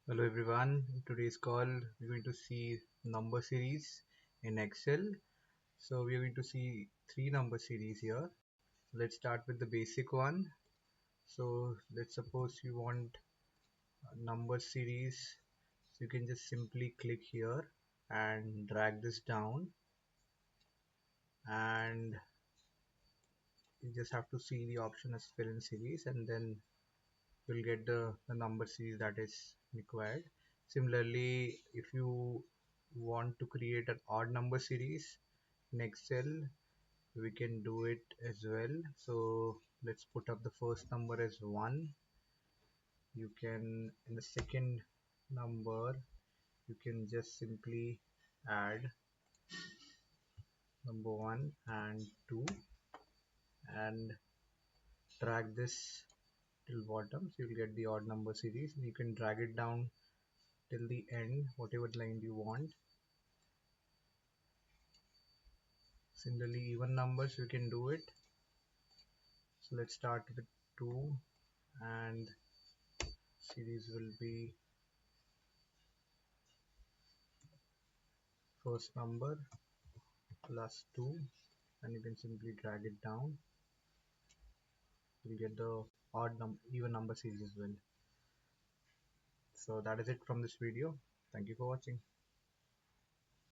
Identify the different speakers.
Speaker 1: Hello everyone. In today's call, we're going to see number series in Excel. So we're going to see three number series here. Let's start with the basic one. So let's suppose you want a number series. So you can just simply click here and drag this down, and you just have to see the option as fill in series, and then you'll get the number series that is required. Similarly, if you want to create an odd number series in Excel, we can do it as well. So let's put up the first number as 1. You can, in the second number, you can just simply add number 1 and 2 and drag this till bottom, so you'll get the odd number series. You can drag it down till the end, whatever line you want. Similarly, even numbers you can do it. So let's start with 2, and series will be first number plus 2, and you can simply drag it down. You'll get the even number series as well. So that is it from this video. Thank you for watching.